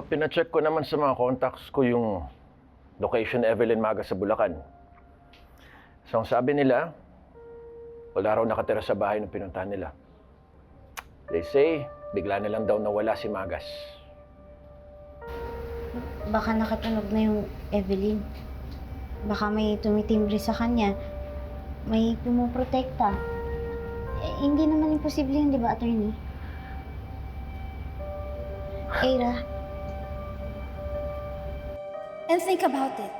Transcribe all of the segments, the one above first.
pinacheck ko naman sa mga contacts ko yung location ni Evelyn Magas sa Bulacan. So, ang sabi nila, wala raw nakatira sa bahay nung pinuntahan nila. They say, bigla na lang daw nawala si Magas. Baka nakatunog na yung Evelyn. Baka may tumitimbre sa kanya. May pumuprotekta. Hindi naman imposible yun, di ba, attorney? Eira. And think about it.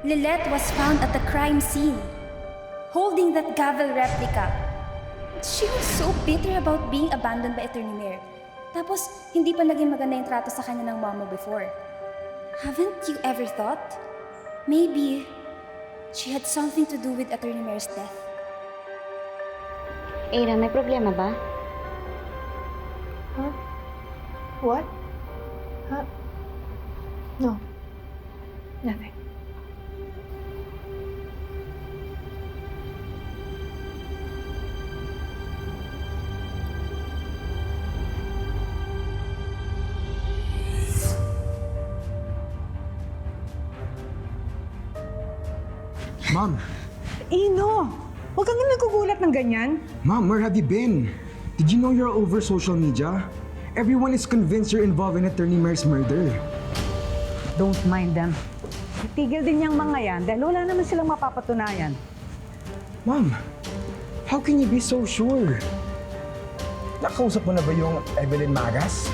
Lilette was found at the crime scene, holding that gavel replica. She was so bitter about being abandoned by Attorney Mayor. Tapos, hindi pa naging maganda yung trato sa kanya ng mama before. Haven't you ever thought? Maybe, she had something to do with Attorney Mayor's death. Eira, may problema ba? Huh? What? Huh? No. Nothing. Ma'am! Ino! Huwag kang nagugulat ng ganyan. Ma'am, where have you been? Did you know you're over social media? Everyone is convinced you're involved in Attorney Mayor's murder. Don't mind them. Tigil din niyang mga yan dahil wala naman silang mapapatunayan. Ma'am, how can you be so sure? Nakausap mo na ba yung Evelyn Magas?